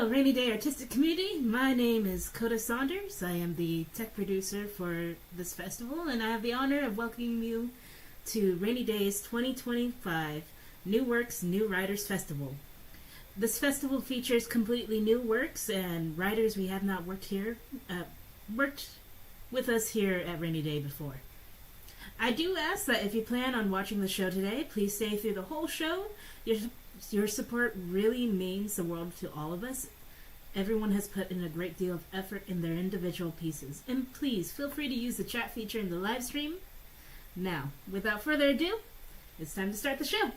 Hello, Rainy Day Artistic Community. My name is Coda Saunders. I am the tech producer for this festival, and I have the honor of welcoming you to Rainy Day's 2025 New Works, New Writers Festival. This festival features completely new works and writers we have not worked with us here at Rainy Day before. I do ask that if you plan on watching the show today, please stay through the whole show. Your support really means the world to all of us. Everyone has put in a great deal of effort in their individual pieces. And please feel free to use the chat feature in the live stream. Now, without further ado, it's time to start the show.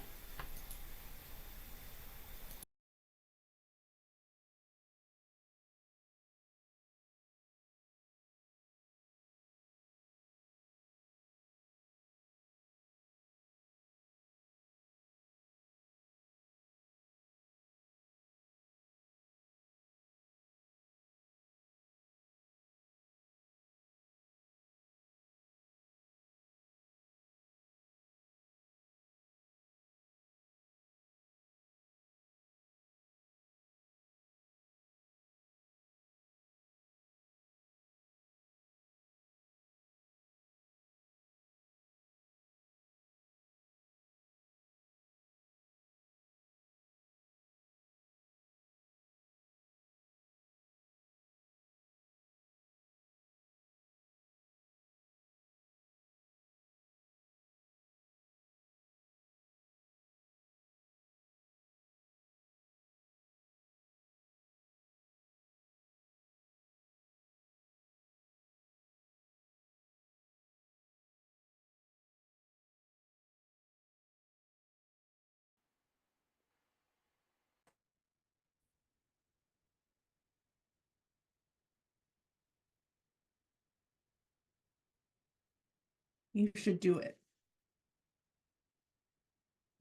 You should do it.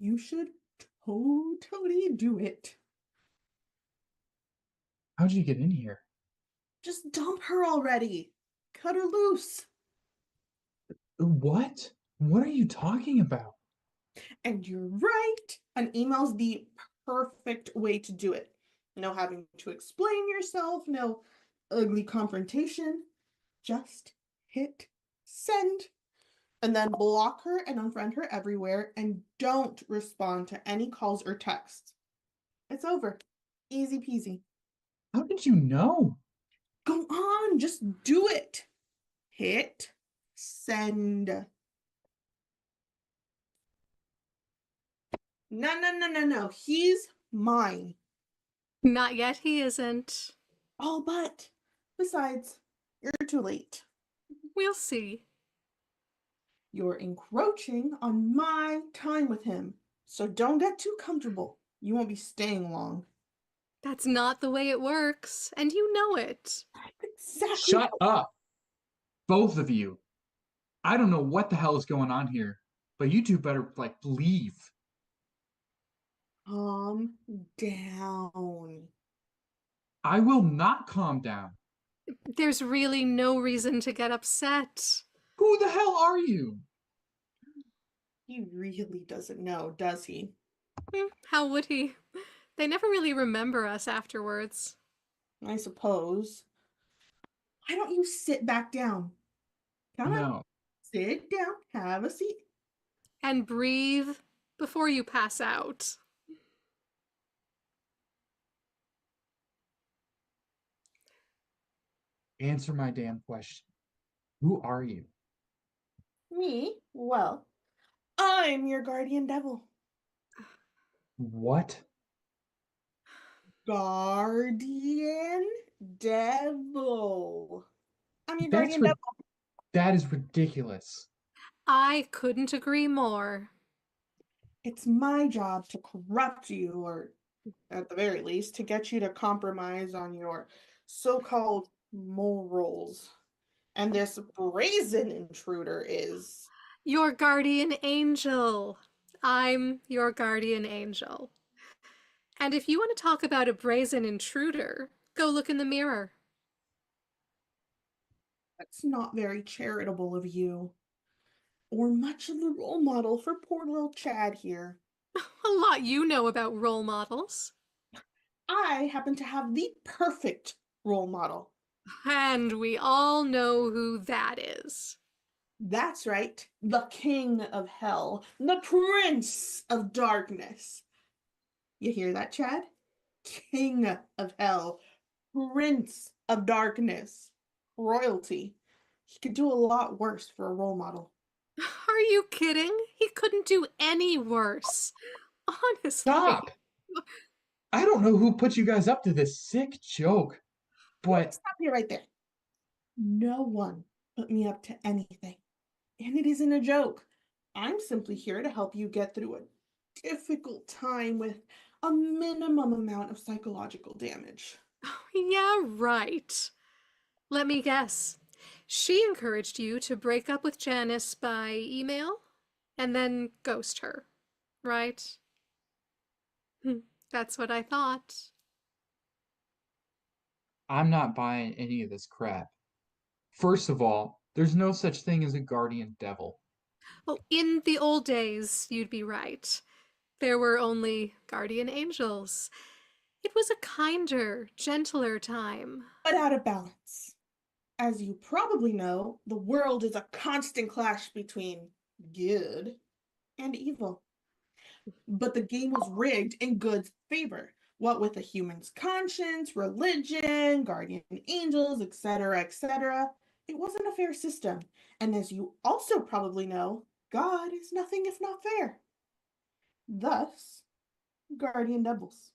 You should totally do it. How'd you get in here? Just dump her already. Cut her loose. What? What are you talking about? And you're right. An email's the perfect way to do it. No having to explain yourself, no ugly confrontation. Just hit send. And then block her and unfriend her everywhere and don't respond to any calls or texts. It's over. Easy peasy. How did you know? Go on, just do it. Hit send. No. He's mine. Not yet, he isn't. Oh, but besides, you're too late. We'll see. You're encroaching on my time with him. So don't get too comfortable. You won't be staying long. That's not the way it works, and you know it. Exactly. Shut up! Both of you. I don't know what the hell is going on here, but you two better, leave. Calm down. I will not calm down. There's really no reason to get upset. Who the hell are you? He really doesn't know, does he? How would he? They never really remember us afterwards. I suppose. Why don't you sit back down? Come on. No. Sit down, have a seat. And breathe before you pass out. Answer my damn question. Who are you? Me? Well, I'm your guardian devil. What? Guardian devil. I'm your guardian devil. That is ridiculous. I couldn't agree more. It's my job to corrupt you, or at the very least, to get you to compromise on your so-called morals. And this brazen intruder is... Your guardian angel. I'm your guardian angel. And if you want to talk about a brazen intruder, go look in the mirror. That's not very charitable of you. Or much of the role model for poor little Chad here. A lot you know about role models. I happen to have the perfect role model. And we all know who that is. That's right, the king of hell, the prince of darkness. You hear that, Chad? King of hell, prince of darkness, royalty. He could do a lot worse for a role model. Are you kidding? He couldn't do any worse. Honestly. Stop! I don't know who put you guys up to this sick joke, but Stop you right there. No one put me up to anything. And it isn't a joke. I'm simply here to help you get through a difficult time with a minimum amount of psychological damage. Yeah, right. Let me guess. She encouraged you to break up with Janice by email and then ghost her, right? That's what I thought. I'm not buying any of this crap. First of all, there's no such thing as a guardian devil. Oh, in the old days, you'd be right. There were only guardian angels. It was a kinder, gentler time. But out of balance. As you probably know, the world is a constant clash between good and evil. But the game was rigged in good's favor. What with a human's conscience, religion, guardian angels, etc., etc., it wasn't a fair system. And as you also probably know, God is nothing if not fair. Thus, guardian devils.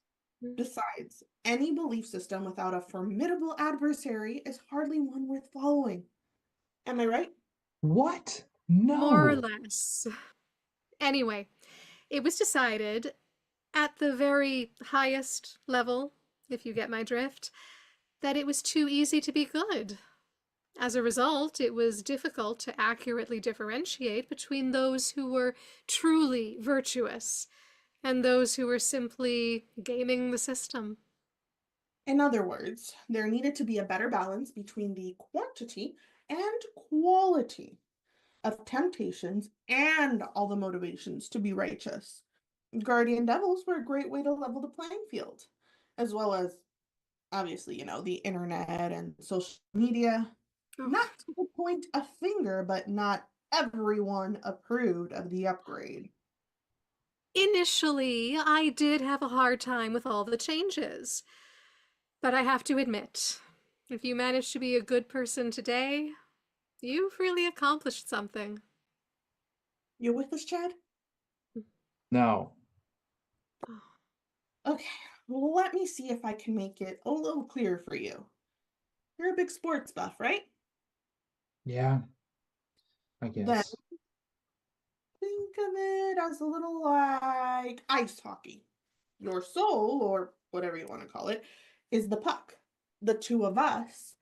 Besides, any belief system without a formidable adversary is hardly one worth following. Am I right? What? No. More or less. Anyway, it was decided at the very highest level, if you get my drift, that it was too easy to be good. As a result, it was difficult to accurately differentiate between those who were truly virtuous and those who were simply gaming the system. In other words, there needed to be a better balance between the quantity and quality of temptations and all the motivations to be righteous. Guardian devils were a great way to level the playing field, as well as, obviously, the internet and social media. Not to point a finger, but not everyone approved of the upgrade. Initially, I did have a hard time with all the changes. But I have to admit, if you manage to be a good person today, you've really accomplished something. You with us, Chad? No. Okay, let me see if I can make it a little clearer for you. You're a big sports buff, right? Yeah, I Then guess. think of it as a little like ice hockey. Your soul, or whatever you want to call it, is the puck. The two of us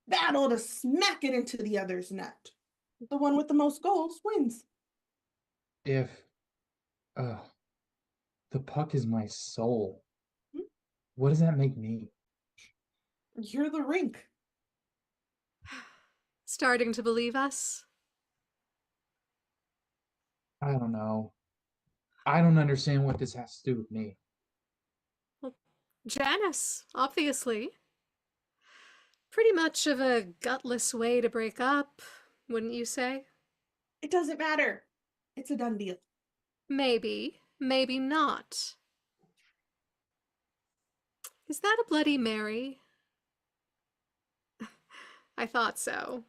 battle to smack it into the other's net. The one with the most goals wins. If the puck is my soul, Hmm? what does that make me? You're the rink. Starting to believe us? I don't know. I don't understand what this has to do with me. Well, Janice, obviously. Pretty much of a gutless way to break up, wouldn't you say? It doesn't matter. It's a done deal. Maybe, maybe not. Is that a Bloody Mary? I thought so.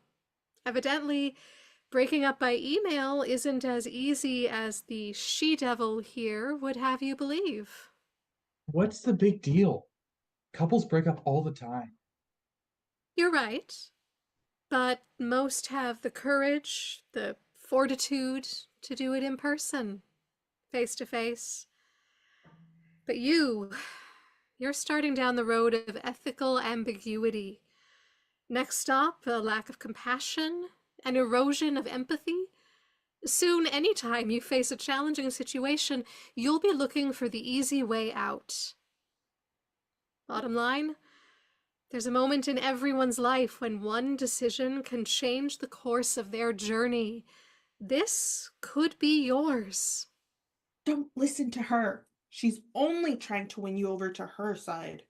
Evidently, breaking up by email isn't as easy as the she-devil here would have you believe. What's the big deal? Couples break up all the time. You're right. But most have the courage, the fortitude to do it in person, face to face. But you're starting down the road of ethical ambiguity. Next stop, a lack of compassion, an erosion of empathy. Soon, anytime you face a challenging situation, you'll be looking for the easy way out. Bottom line, there's a moment in everyone's life when one decision can change the course of their journey. This could be yours. Don't listen to her. She's only trying to win you over to her side.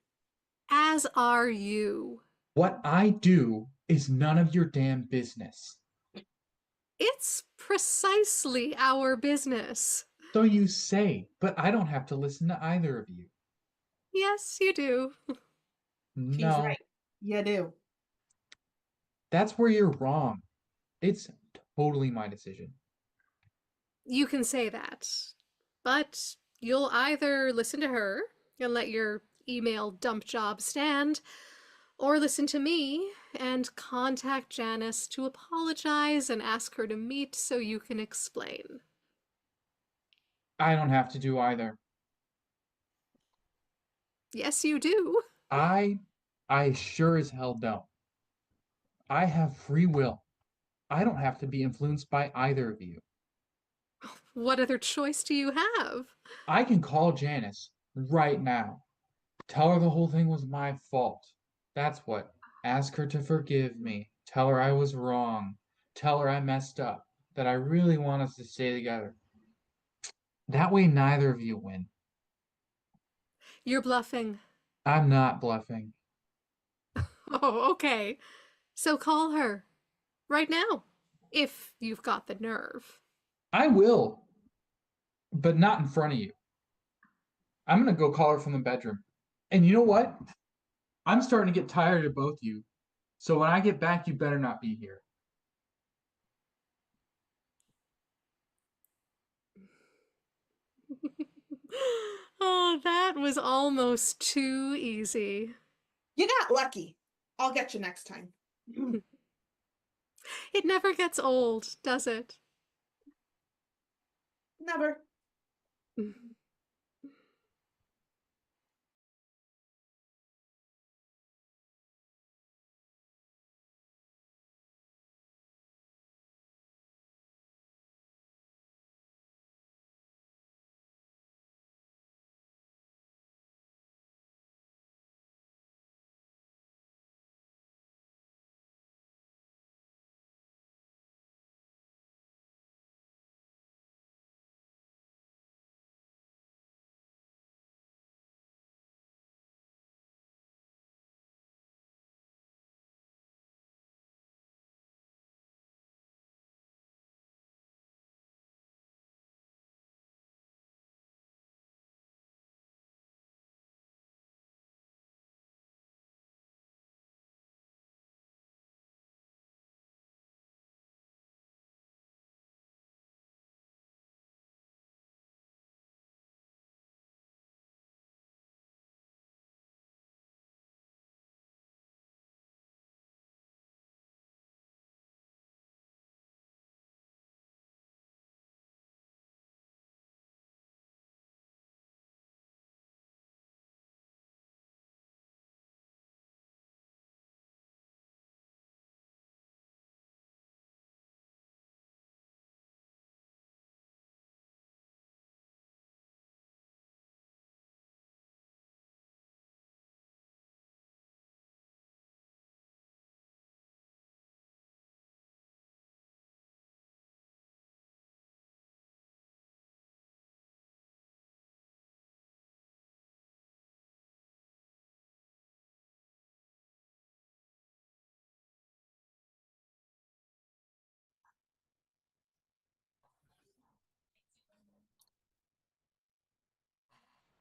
As are you. What I do is none of your damn business. It's precisely our business. So you say, but I don't have to listen to either of you. Yes, you do. She's No, right. You do. that's where you're wrong. It's totally my decision. You can say that. But you'll either listen to her and let your email dump job stand, or listen to me and contact Janice to apologize and ask her to meet so you can explain. I don't have to do either. Yes, you do. I sure as hell don't. I have free will. I don't have to be influenced by either of you. What other choice do you have? I can call Janice right now. Tell her the whole thing was my fault. That's what. Ask her to forgive me. Tell her I was wrong. Tell her I messed up. That I really want us to stay together. That way, neither of you win. You're bluffing. I'm not bluffing. Oh, okay. So call her. Right now. If you've got the nerve. I will, but not in front of you. I'm going to go call her from the bedroom. And you know what? I'm starting to get tired of both you. So when I get back, you better not be here. Oh, that was almost too easy. You got lucky. I'll get you next time. It never gets old, does it? Never.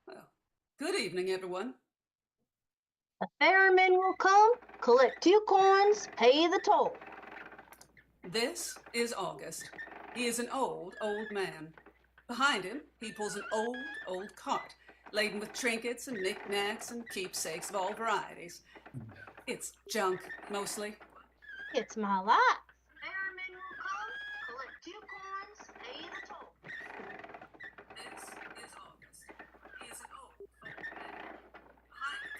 Well, good evening, everyone. The ferryman will come, collect 2 coins, pay the toll. This is August. He is an old, old man. Behind him, he pulls an old, old cart laden with trinkets and knickknacks and keepsakes of all varieties. It's junk, mostly. It's my life. Ferryman will come, collect 2 coins, pay the toll. This is August. He is an old,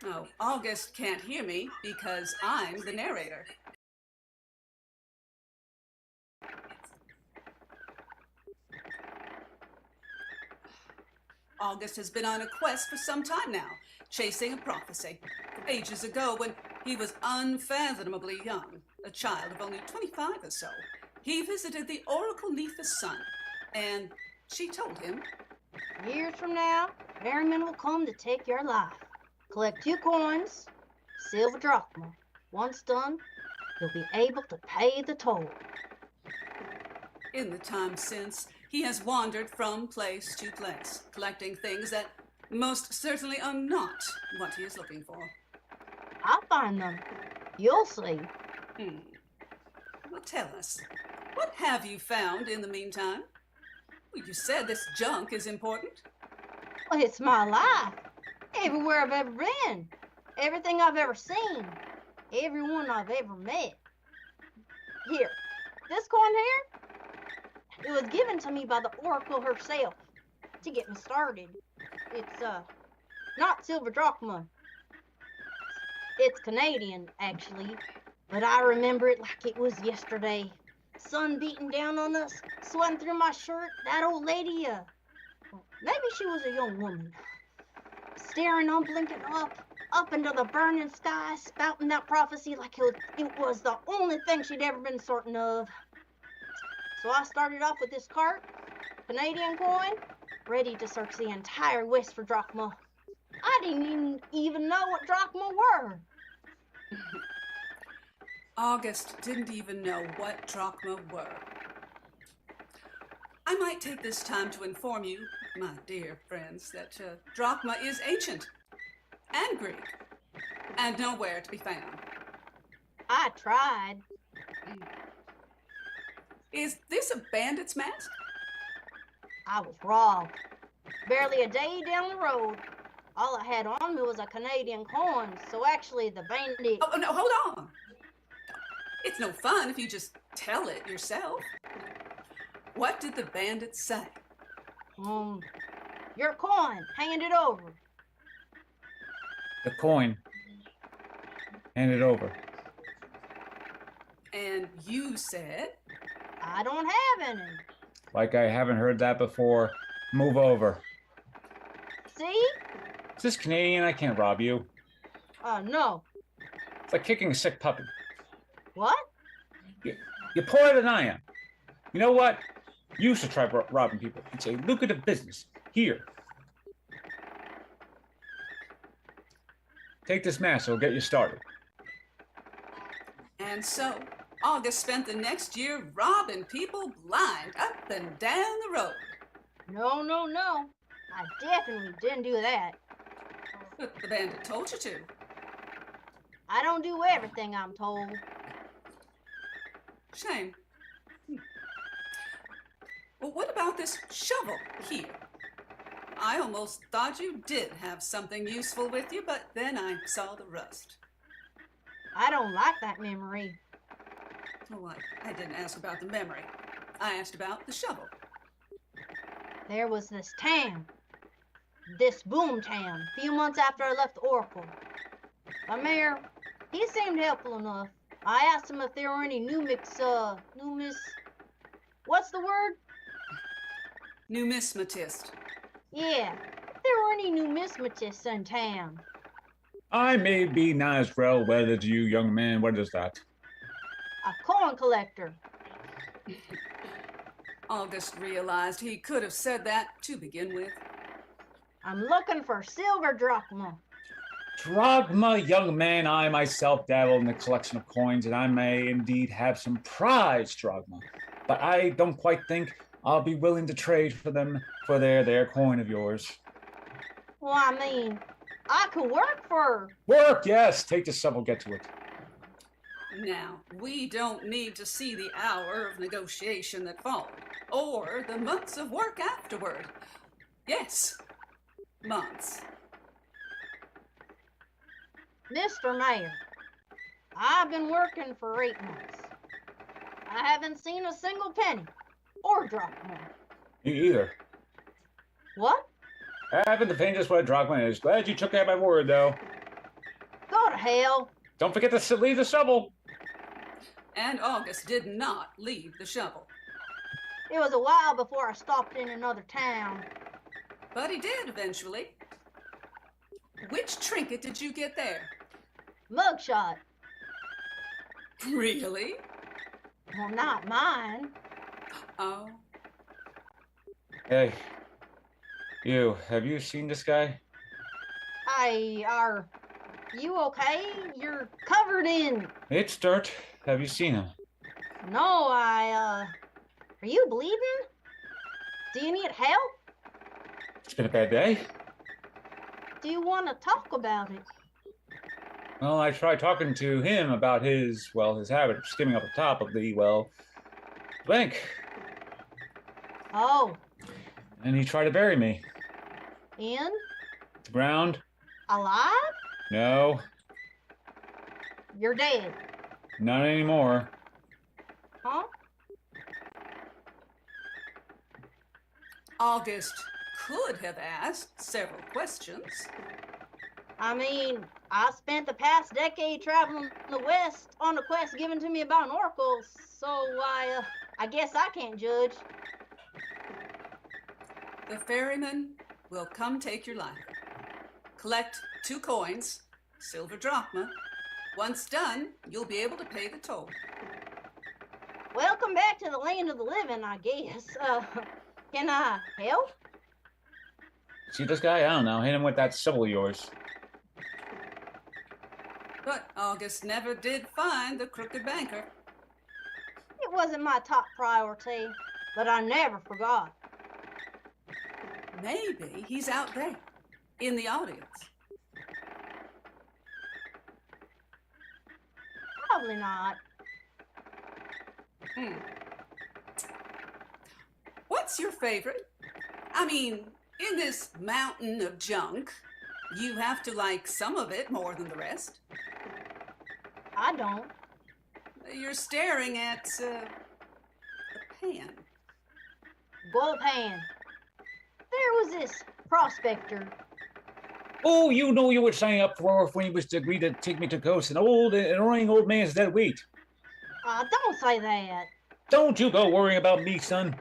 old man. Oh, August can't hear me because I'm the narrator. August has been on a quest for some time now, chasing a prophecy. Ages ago, when he was unfathomably young, a child of only 25 or so, he visited the Oracle Nephis' son, and she told him, Years from now, ferryman will come to take your life. Collect 2 coins, Silver drachma. Once done, you'll be able to pay the toll. In the time since, he has wandered from place to place, collecting things that most certainly are not what he is looking for. I'll find them. You'll see. Well, tell us, what have you found in the meantime? Well, you said this junk is important. Well, it's my life. Everywhere I've ever been. Everything I've ever seen. Everyone I've ever met. Here, this coin here, it was given to me by the Oracle herself to get me started. It's, not silver drachma. It's Canadian, actually, but I remember it like it was yesterday. Sun beating down on us, sweating through my shirt. That old lady, maybe she was a young woman, staring unblinking up into the burning sky, spouting that prophecy like it was the only thing she'd ever been certain of. So I started off with this cart, Canadian coin, ready to search the entire West for drachma. I didn't even know what drachma were. August didn't even know what drachma were. I might take this time to inform you, my dear friends, that drachma is ancient and Greek and nowhere to be found. I tried. Is this a bandit's mask? I was robbed. Barely a day down the road. All I had on me was a Canadian coin, so actually the bandit... Oh, no, hold on. It's no fun if you just tell it yourself. What did the bandit say? Your coin, hand it over. The coin. Hand it over. And you said? I don't have any. Like I haven't heard that before. Move over. See? Is this Canadian? I can't rob you. No. It's like kicking a sick puppy. What? You're poorer than I am. You know what? You should try robbing people. It's a lucrative business. Here. Take this mask, it'll get you started. And so, August spent the next year robbing people blind up and down the road. No. I definitely didn't do that. But the bandit told you to. I don't do everything I'm told. Shame. Well, what about this shovel here? I almost thought you did have something useful with you, but then I saw the rust. I don't like that memory. Oh, I didn't ask about the memory. I asked about the shovel. There was this town. This boom town, a few months after I left the Oracle. The mayor, he seemed helpful enough. I asked him if there were any what's the word? Numismatist. Yeah, if there were any numismatists in town. I may be not as well wedded as you, young man. What is that? A coin collector. August realized he could have said that to begin with. I'm looking for silver drachma. Drachma, young man, I myself dabble in the collection of coins, and I may indeed have some prize drachma. But I don't quite think I'll be willing to trade for them for their coin of yours. Well, I mean, I could work for... Work, yes. Take the shovel, get to it. Now, we don't need to see the hour of negotiation that followed, or the months of work afterward. Yes, months. Mr. Mayor, I've been working for 8 months. I haven't seen a single penny or drachma. Me either. What? I haven't the faintest what a drachma is. Glad you took at my word, though. Go to hell. Don't forget to leave the shovel. And August did not leave the shovel. It was a while before I stopped in another town. But he did eventually. Which trinket did you get there? Mugshot. Really? Well, not mine. Oh, Hey, you, have you seen this guy? You okay? You're covered in. It's dirt. Have you seen him? No, Are you bleeding? Do you need help? It's been a bad day. Do you want to talk about it? Well, I tried talking to him about his habit of skimming up the top of the bank. Oh, And he tried to bury me. in? The ground? Alive? No, You're dead. not anymore. Huh? August could have asked several questions. I mean, I spent the past decade traveling the West on a quest given to me by an oracle, so I guess I can't judge. The ferryman will come take your life. Collect 2 coins, silver drachma. Once done, you'll be able to pay the toll. Welcome back to the land of the living, I guess. Can I help? See this guy? I don't know. Hit him with that shovel of yours. But August never did find the crooked banker. It wasn't my top priority, but I never forgot. Maybe he's out there, in the audience. Probably not. What's your favorite? I mean, in this mountain of junk, you have to like some of it more than the rest. I don't. You're staring at a pan. Bullpan. There was this prospector. Oh, you know you were signing up for when he was to agree to take me to coast. An annoying old man's dead weight. Don't say that. Don't you go worrying about me, son.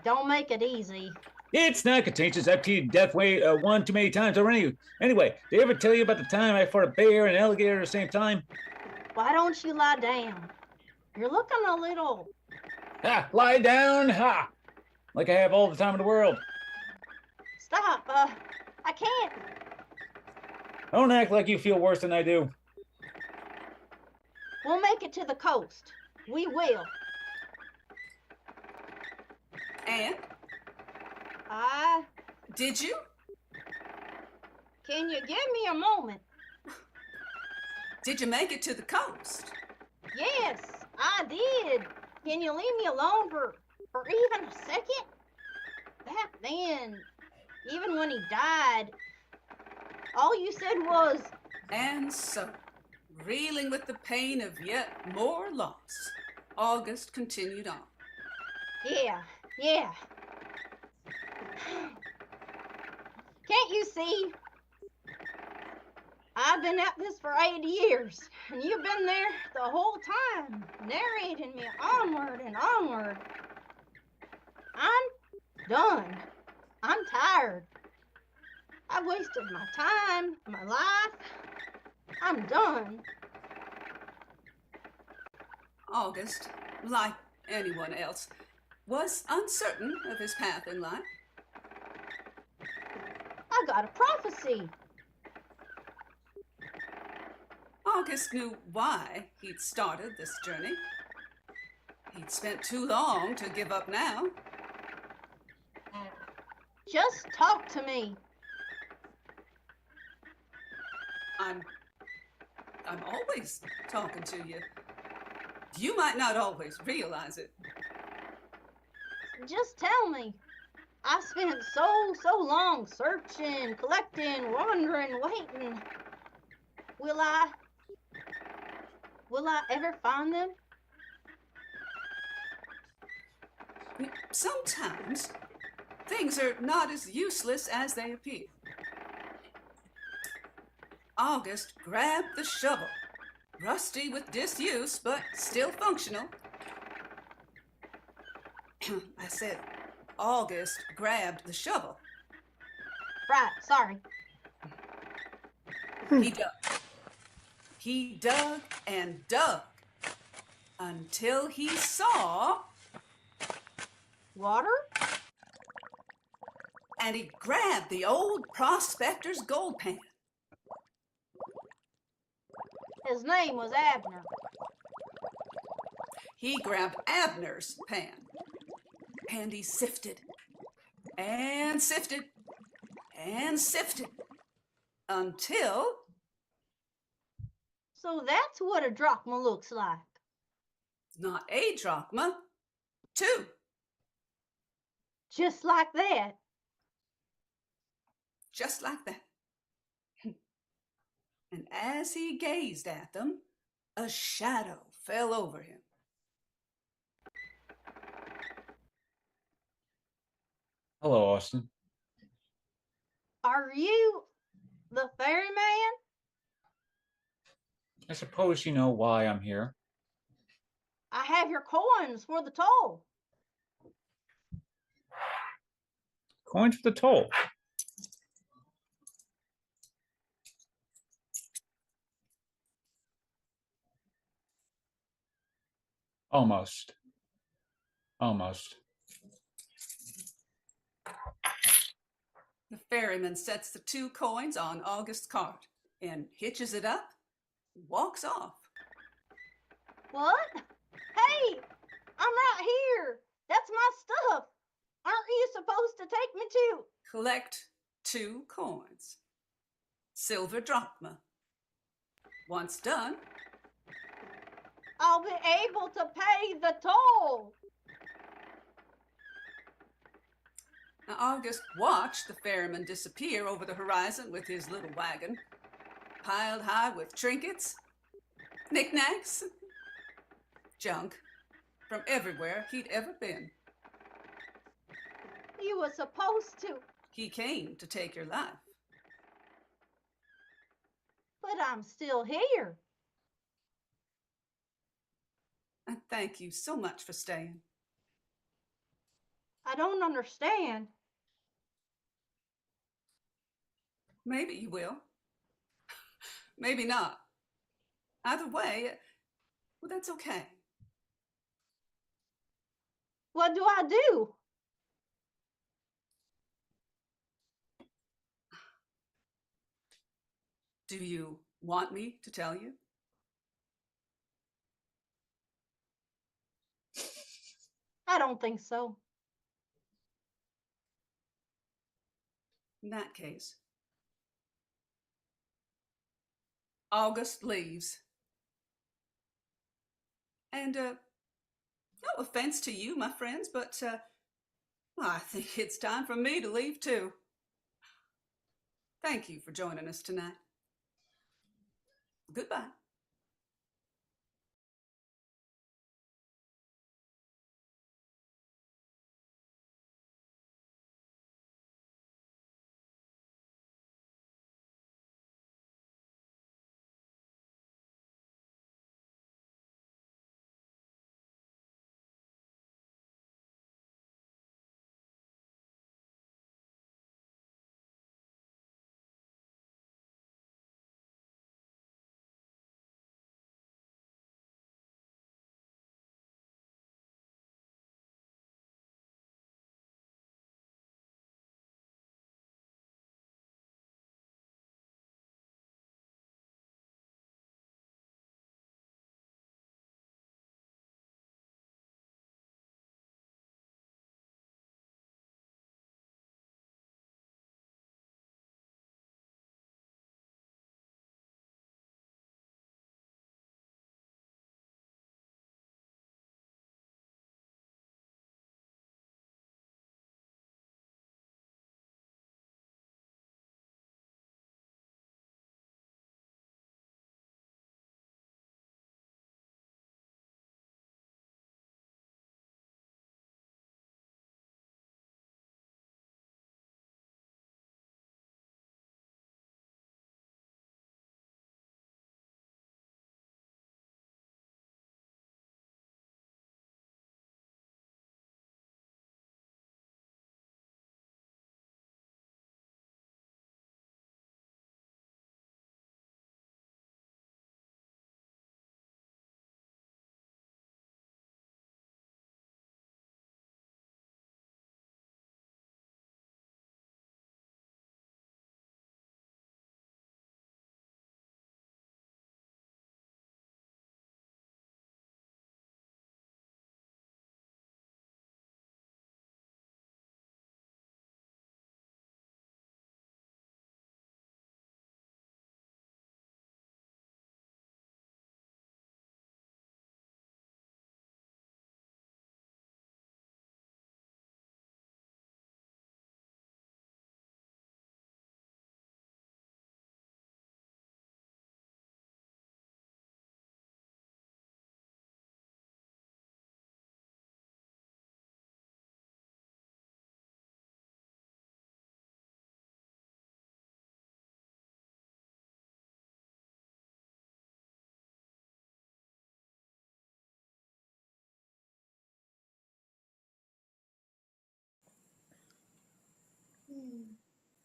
Don't make it easy. It's not contentious. I've pleaded death way one too many times already. Anyway, did I ever tell you about the time I fought a bear and an alligator at the same time? Why don't you lie down? You're looking a little. Ha! Lie down! Ha! Like I have all the time in the world. Stop. I can't. Don't act like you feel worse than I do. We'll make it to the coast. We will. And did you? Can you give me a moment? Did you make it to the coast? Yes, I did. Can you leave me alone for even a second? Back then, even when he died, all you said was, And so, reeling with the pain of yet more loss, August continued on. yeah. Can't you see? I've been at this for 80 years, and you've been there the whole time, narrating me onward and onward. I'm done. I'm tired. I've wasted my time, my life. I'm done. August, like anyone else, was uncertain of his path in life. I got a prophecy. August knew why he'd started this journey. He'd spent too long to give up now. Just talk to me. I'm always talking to you. You might not always realize it. Just tell me. I spent so long searching, collecting, wandering, waiting. Will I ever find them? Sometimes things are not as useless as they appear. August grabbed the shovel, rusty with disuse, but still functional. I said, August grabbed the shovel. Right, sorry. He dug. He dug and dug until he saw, Water? and he grabbed the old prospector's gold pan. His name was Abner. He grabbed Abner's pan, and he sifted and sifted and sifted until So that's what a drachma looks like. not a drachma, 2. Just like that. Just like that. And as he gazed at them, a shadow fell over him. Hello, Austin. Are you the ferryman? I suppose you know why I'm here. I have your coins for the toll. Coins for the toll. Almost. Almost. The ferryman sets the 2 coins on August's cart and hitches it up, walks off. What? Hey, I'm right here. That's my stuff. Aren't you supposed to take me to? Collect 2 coins. Silver drachma. Once done, I'll be able to pay the toll. now August watched the ferryman disappear over the horizon with his little wagon, piled high with trinkets, knickknacks, junk from everywhere he'd ever been. You were supposed to, He came to take your life. but I'm still here. And thank you so much for staying. I don't understand. Maybe you will. Maybe not. Either way, well, that's okay. What do I do? Do you want me to tell you? I don't think so. In that case, August leaves. And no offense to you, my friends, but well, I think it's time for me to leave too. Thank you for joining us tonight. Goodbye.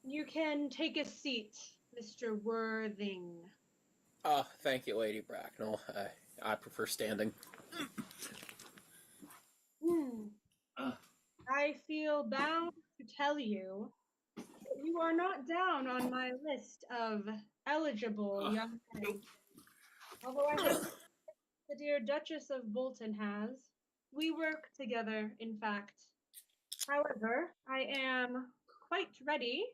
You can take a seat, Mr. Worthing. Thank you, Lady Bracknell. I prefer standing. I feel bound to tell you that you are not down on my list of eligible young men. Although I have the dear Duchess of Bolton has. We work together, in fact. However, I am quite ready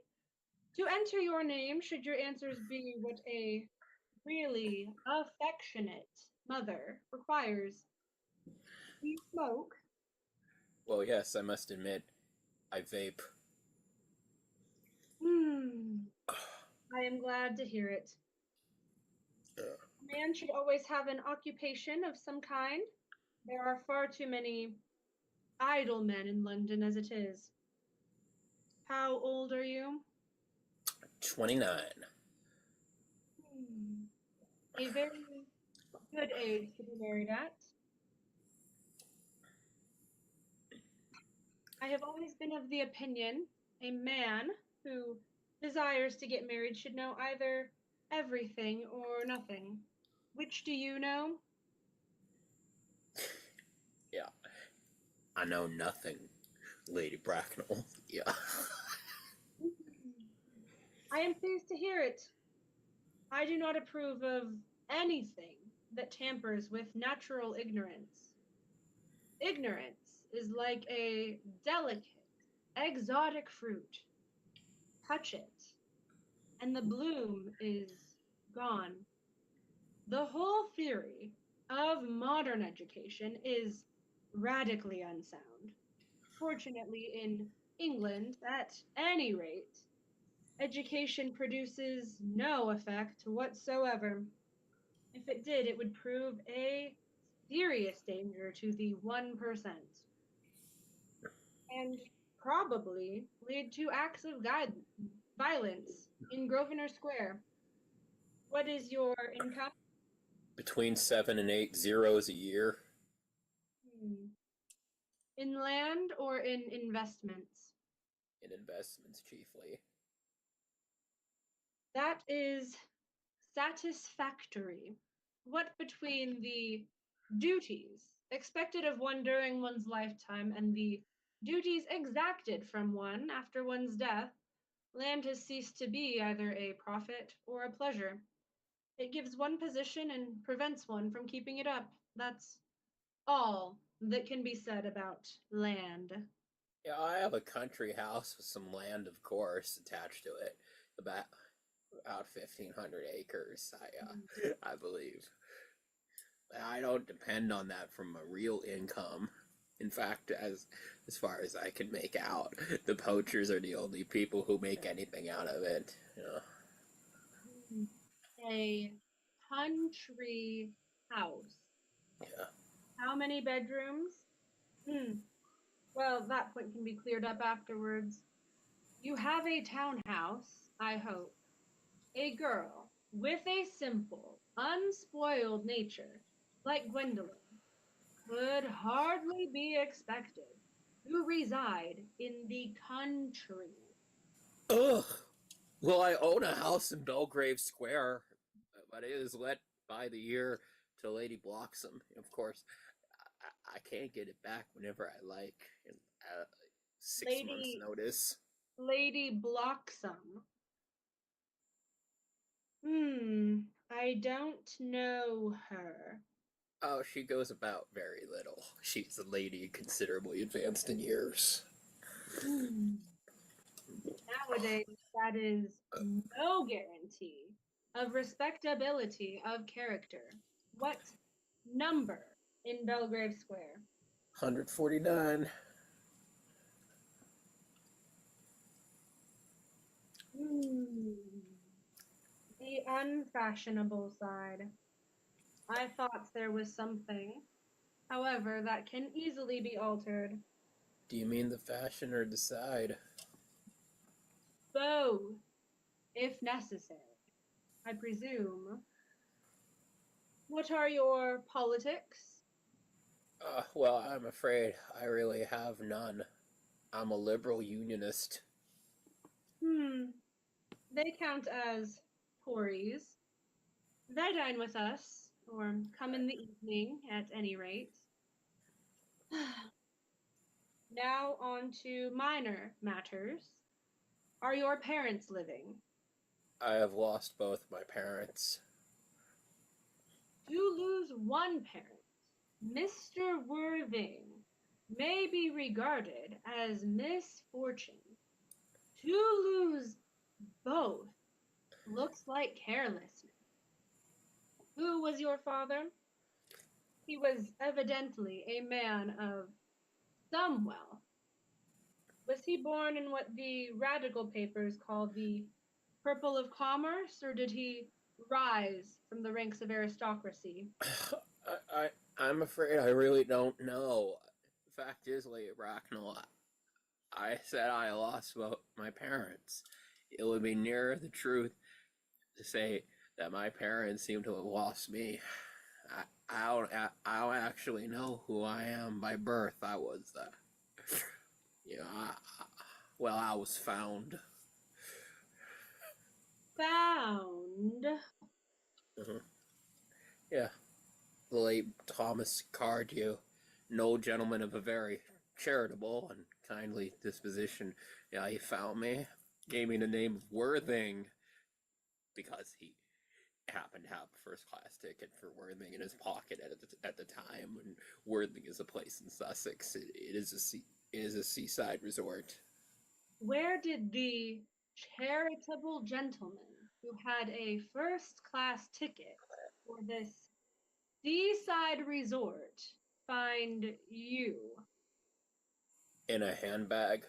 to enter your name should your answers be what a really affectionate mother requires. Do you smoke? Well, yes, I must admit, I vape. I am glad to hear it. A man should always have an occupation of some kind. There are far too many idle men in London as it is. How old are you? 29. A very good age to be married at. I have always been of the opinion a man who desires to get married should know either everything or nothing. Which do you know? Yeah. I know nothing, Lady Bracknell. Yeah. I am pleased to hear it. I do not approve of anything that tampers with natural ignorance. Ignorance is like a delicate, exotic fruit. Touch it, and the bloom is gone. The whole theory of modern education is radically unsound. Fortunately, in England, at any rate, education produces no effect whatsoever. If it did, it would prove a serious danger to the 1%, and probably lead to acts of violence in Grosvenor Square. What is your income? Between 7 and 8 zeros a year. In land or in investments? In investments, chiefly. That is satisfactory. What between the duties expected of one during one's lifetime and the duties exacted from one after one's death, land has ceased to be either a profit or a pleasure. It gives one position and prevents one from keeping it up. That's all that can be said about land. Yeah, I have a country house with some land, of course, attached to it. About 1,500 acres, I believe. I don't depend on that from a real income. In fact, as far as I can make out, the poachers are the only people who make anything out of it. A country house. Yeah. How many bedrooms? Well, that point can be cleared up afterwards. You have a townhouse, I hope. A girl with a simple, unspoiled nature, like Gwendolyn, could hardly be expected to reside in the country. Ugh. Well, I own a house in Belgrave Square, but it is let by the year to Lady Bloxham. Of course, I can't get it back whenever I like. In 6 months' notice. Lady Bloxham. I don't know her. Oh, she goes about very little. She's a lady considerably advanced in years. Nowadays, that is no guarantee of respectability of character. What number in Belgrave Square? 149. The unfashionable side. I thought there was something. However, that can easily be altered. Do you mean the fashion or the side? Both, if necessary, I presume. What are your politics? Well, I'm afraid I really have none. I'm a liberal unionist. They count as Tories. They dine with us, or come in the evening at any rate. Now on to minor matters. Are your parents living? I have lost both my parents. To lose one parent, Mr. Worthing, may be regarded as misfortune. To lose both looks like carelessness. Who was your father? He was evidently a man of some wealth. Was he born in what the radical papers call the purple of commerce, or did he rise from the ranks of aristocracy? I'm afraid I really don't know. The fact is, Lady Bracknell, I said I lost both my parents. It would be nearer the truth to say that my parents seem to have lost me. I don't actually know who I am by birth. I was, I was found. Found? Yeah, the late Thomas Cardew, an old gentleman of a very charitable and kindly disposition. Yeah, he found me, gave me the name of Worthing, because he happened to have a first-class ticket for Worthing in his pocket at the time. And Worthing is a place in Sussex. It is a seaside resort. Where did the charitable gentleman who had a first-class ticket for this seaside resort find you? In a handbag.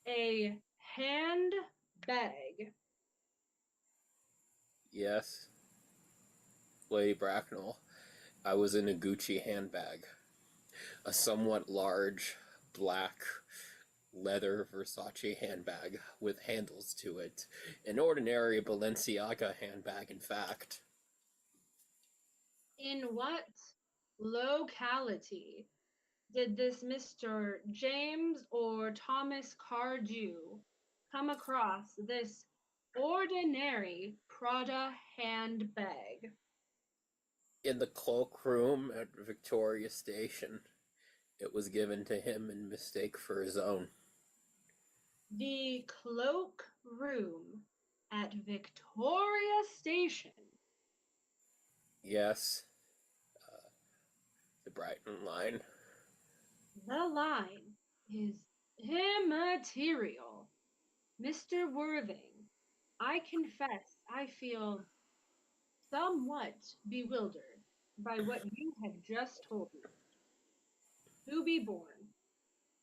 A handbag. Yes, Lady Bracknell. I was in a Gucci handbag. A somewhat large, black, leather Versace handbag with handles to it. An ordinary Balenciaga handbag, in fact. In what locality did this Mr. James or Thomas Cardew come across this ordinary Prada handbag? In the cloakroom at Victoria Station. It was given to him in mistake for his own. The cloak room at Victoria Station. Yes. The Brighton line. The line is immaterial. Mr. Worthing, I confess I feel somewhat bewildered by what you have just told me. To be born,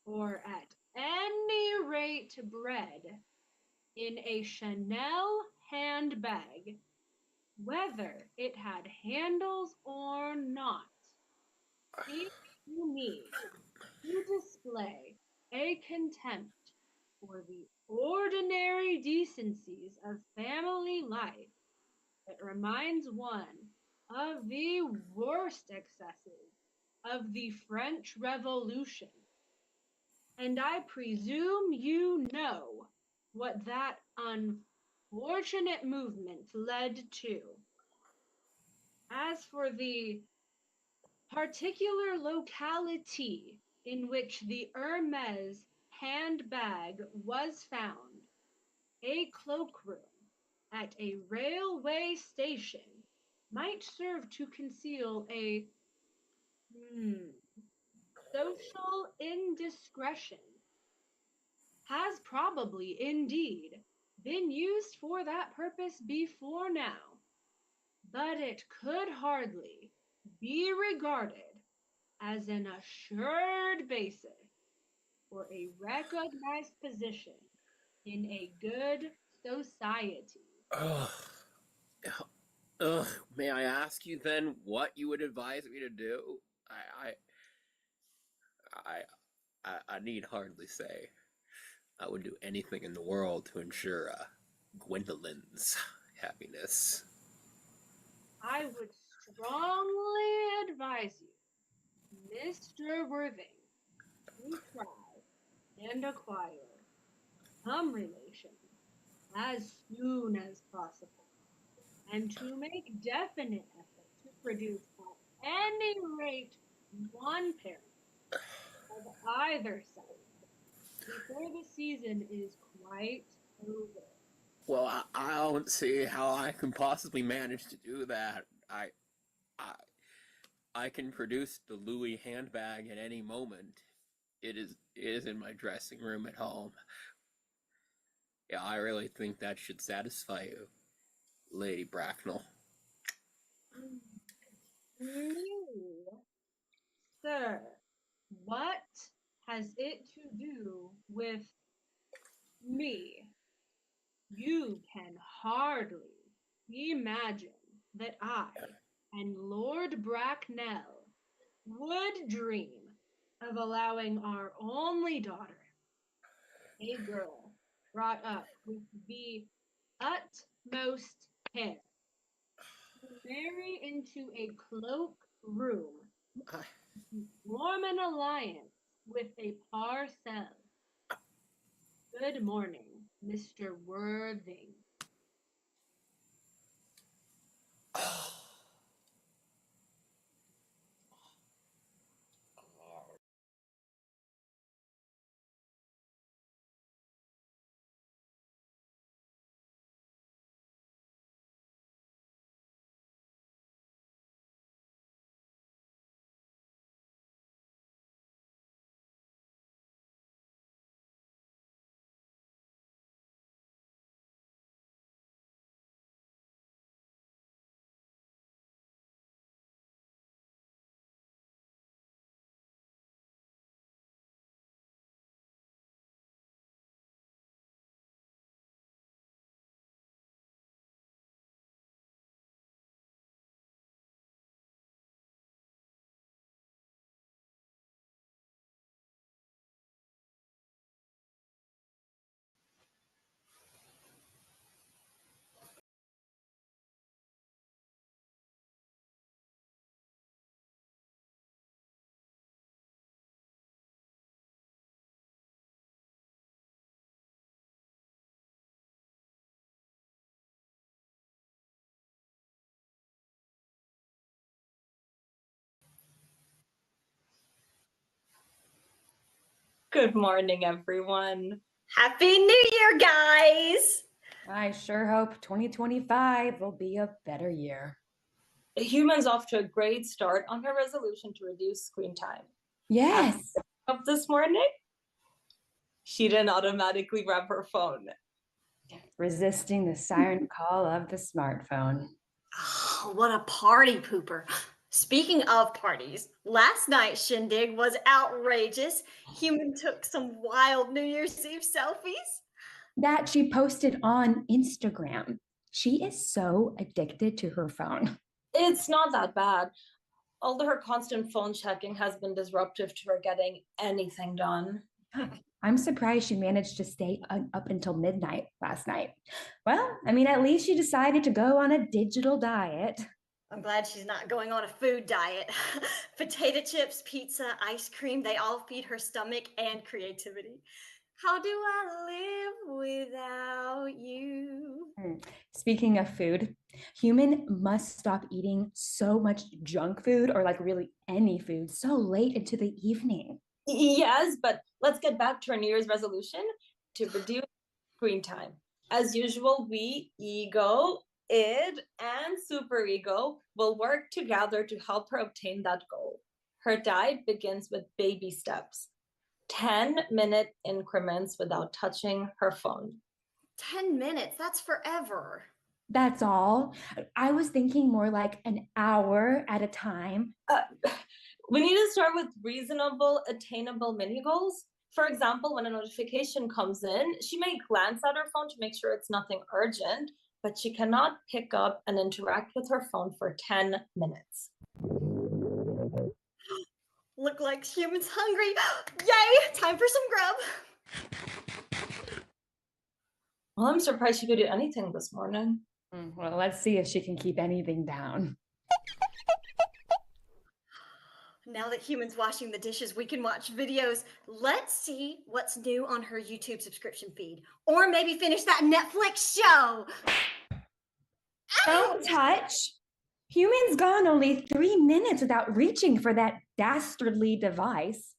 or at any rate bred, in a Chanel handbag, whether it had handles or not, seems to me to display a contempt for the ordinary decencies of family life that reminds one of the worst excesses of the French Revolution. And I presume you know what that unfortunate movement led to. As for the particular locality in which the Hermes handbag was found, a cloakroom at a railway station might serve to conceal a social indiscretion. Has probably indeed been used for that purpose before now, but it could hardly be regarded as an assured basis for a recognized position in a good society. Ugh. May I ask you then what you would advise me to do? I need hardly say. I would do anything in the world to ensure Gwendolyn's happiness. I would strongly advise you, Mr. Worthing, to try and acquire some relation as soon as possible, and to make definite effort to produce at any rate one parent of either side before the season is quite over. Well, I don't see how I can possibly manage to do that. I, I can produce the Louis handbag at any moment. It is in my dressing room at home. Yeah, I really think that should satisfy you, Lady Bracknell. You, sir, what has it to do with me? You can hardly imagine that I and Lord Bracknell would dream of allowing our only daughter, a girl brought up with the utmost care, to marry into a cloak room, I, to form an alliance with a parcel. Good morning, Mr. Worthing. Good morning, everyone. Happy New Year, guys! I sure hope 2025 will be a better year. Human's off to a great start on her resolution to reduce screen time. Yes. Up this morning, she didn't automatically grab her phone. Resisting the siren call of the smartphone. Oh, what a party pooper. Speaking of parties, last night's shindig was outrageous. Human took some wild New Year's Eve selfies. That she posted on Instagram. She is so addicted to her phone. It's not that bad, although her constant phone checking has been disruptive to her getting anything done. I'm surprised she managed to stay up until midnight last night. Well, I mean, at least she decided to go on a digital diet. I'm glad she's not going on a food diet. Potato chips, pizza, ice cream, they all feed her stomach and creativity. How do I live without you? Speaking of food, Human must stop eating so much junk food, or like really any food, so late into the evening. Yes, but let's get back to our New Year's resolution to reduce screen time. As usual, we, ego, id, and superego will work together to help her obtain that goal. Her diet begins with baby steps, 10-minute increments without touching her phone. 10 minutes, that's forever. That's all. I was thinking more like an hour at a time. We need to start with reasonable, attainable mini goals. For example, when a notification comes in, she may glance at her phone to make sure it's nothing urgent, but she cannot pick up and interact with her phone for 10 minutes. Look like Human's hungry. Yay! Time for some grub. Well, I'm surprised she could do anything this morning. Well, let's see if she can keep anything down. Now that Human's washing the dishes, we can watch videos. Let's see what's new on her YouTube subscription feed. Or maybe finish that Netflix show. Don't touch. Human's gone only 3 minutes without reaching for that dastardly device.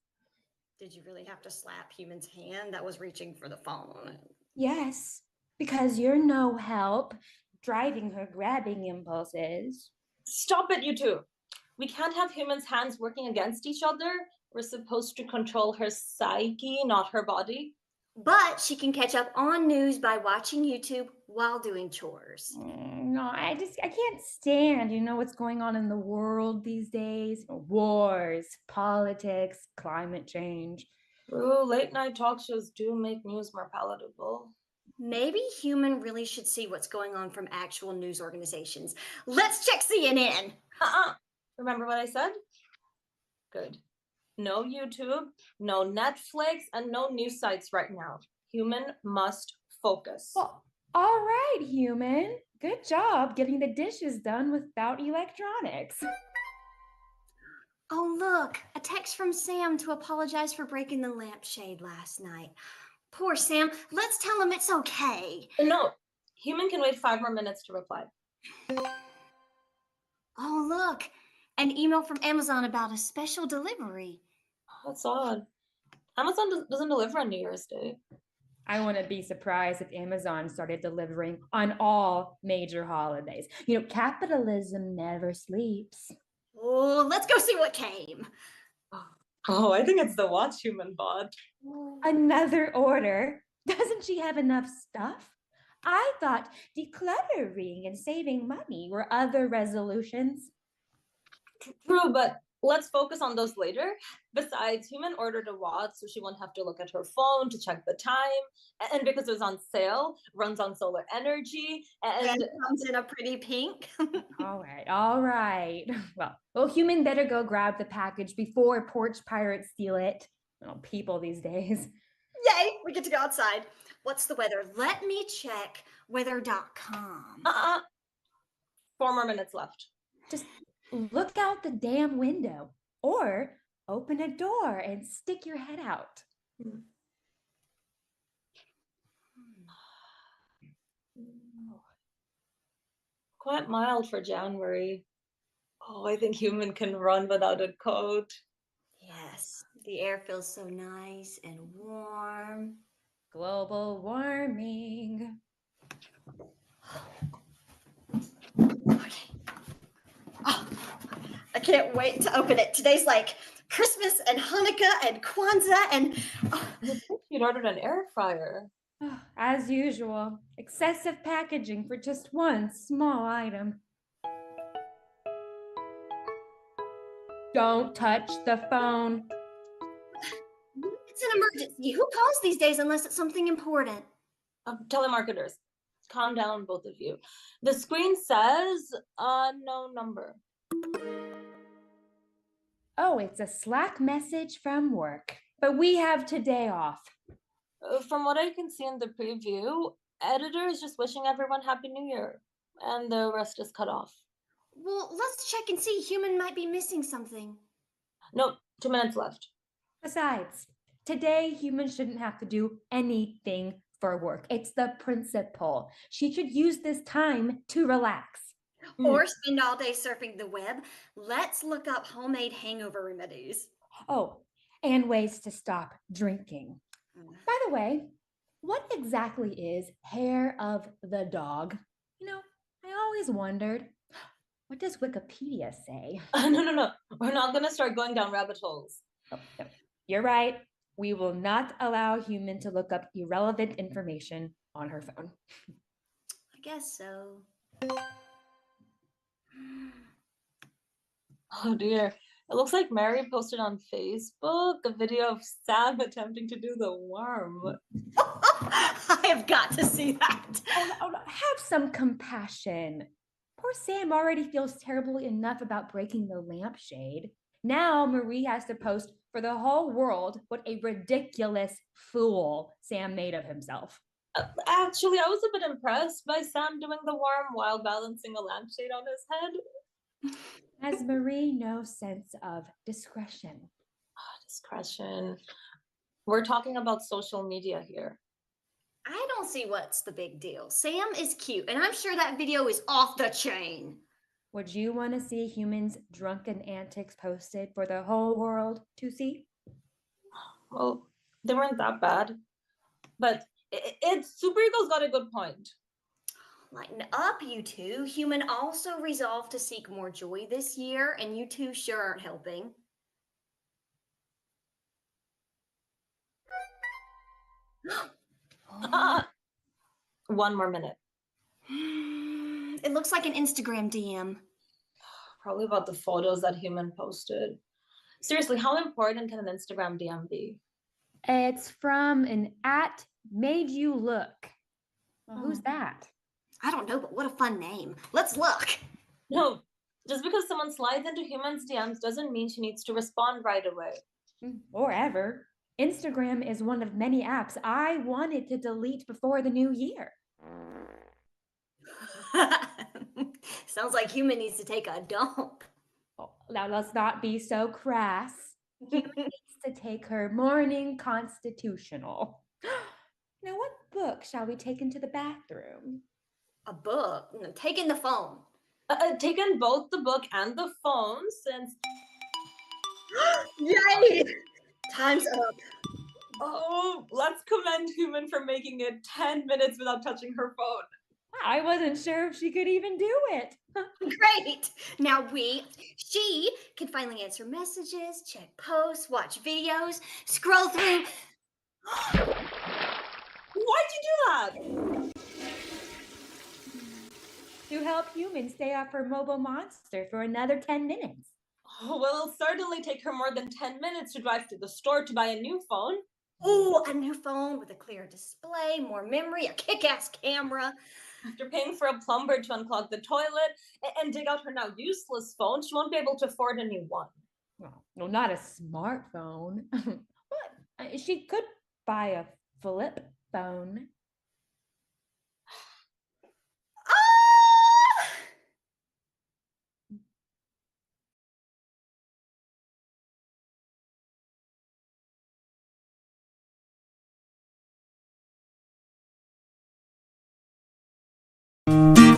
Did you really have to slap Human's hand that was reaching for the phone? Yes, because you're no help driving her grabbing impulses. Stop it, you two. We can't have Human's hands working against each other. We're supposed to control her psyche, not her body. But she can catch up on news by watching YouTube while doing chores. No, I can't stand, what's going on in the world these days. Wars, politics, climate change. Ooh, late night talk shows do make news more palatable. Maybe Human really should see what's going on from actual news organizations. Let's check CNN. Remember what I said? Good. No YouTube, no Netflix, and no news sites right now. Human must focus. Well, all right, Human. Good job getting the dishes done without electronics. Oh, look, a text from Sam to apologize for breaking the lampshade last night. Poor Sam. Let's tell him it's okay. No, Human can wait 5 more minutes to reply. Oh, look, an email from Amazon about a special delivery. That's odd. Amazon doesn't deliver on New Year's Day. I wouldn't be surprised if Amazon started delivering on all major holidays. Capitalism never sleeps. Oh, let's go see what came. Oh, I think it's the Watch Human bot. Another order? Doesn't she have enough stuff? I thought decluttering and saving money were other resolutions. True, but let's focus on those later. Besides, Human ordered a watch so she won't have to look at her phone to check the time. And because it was on sale, runs on solar energy, and comes in a pretty pink. All right. Well, Human better go grab the package before porch pirates steal it. People these days. Yay, we get to go outside. What's the weather? Let me check weather.com. 4 more minutes left. Just look out the damn window or open a door and stick your head out. Quite mild for January. Oh, I think Human can run without a coat. Yes, the air feels so nice and warm. Global warming. Okay. Oh, I can't wait to open it. Today's like Christmas and Hanukkah and Kwanzaa and... You'd ordered an air fryer. As usual, excessive packaging for just one small item. Don't touch the phone. It's an emergency. Who calls these days unless it's something important? Telemarketers. Calm down, both of you. The screen says no number. Oh, it's a Slack message from work. But we have today off. From what I can see in the preview, editor is just wishing everyone Happy New Year. And the rest is cut off. Well, let's check and see. Human might be missing something. Nope, 2 minutes left. Besides, today Human shouldn't have to do anything for work. It's the principle. She should use this time to relax. Or spend all day surfing the web. Let's look up homemade hangover remedies. Oh, and ways to stop drinking. By the way, what exactly is hair of the dog? I always wondered. What does Wikipedia say? No. We're not going to start going down rabbit holes. Oh, no. You're right. We will not allow Human to look up irrelevant information on her phone. I guess so. Oh dear. It looks like Mary posted on Facebook a video of Sam attempting to do the worm. I have got to see that. Have some compassion. Poor Sam already feels terribly enough about breaking the lampshade. Now Marie has to post for the whole world what a ridiculous fool Sam made of himself. Actually, I was a bit impressed by Sam doing the worm while balancing a lampshade on his head. Has Marie no sense of discretion? Discretion. We're talking about social media here. I don't see what's the big deal. Sam is cute, and I'm sure that video is off the chain. Would you want to see humans' drunken antics posted for the whole world to see? Well, they weren't that bad. But it's Super Ego's got a good point. Lighten up, you two. Human also resolved to seek more joy this year, and you two sure aren't helping. One more minute. It looks like an Instagram DM. Probably about the photos that Human posted. Seriously, how important can an Instagram DM be? It's from an @made you look. Well, who's that? I don't know, but what a fun name. Let's look. No, just because someone slides into Human's DMs doesn't mean she needs to respond right away. Or ever. Instagram is one of many apps I wanted to delete before the new year. Sounds like Human needs to take a dump. Oh, now let's not be so crass. Human needs to take her morning constitutional. Now, what book shall we take into the bathroom? A book? No, taking the phone. Taken both the book and the phone since... Yay! Time's up. Oh, let's commend Human for making it 10 minutes without touching her phone. I wasn't sure if she could even do it. Great! Now she can finally answer messages, check posts, watch videos, scroll through. Why'd you do that? To help Human stay off her mobile monster for another 10 minutes. Oh, well, it'll certainly take her more than 10 minutes to drive to the store to buy a new phone. Ooh, a new phone with a clear display, more memory, a kick-ass camera. After paying for a plumber to unclog the toilet and dig out her now useless phone, she won't be able to afford a new one. Well, not a smartphone. What? She could buy a flip phone. Ah!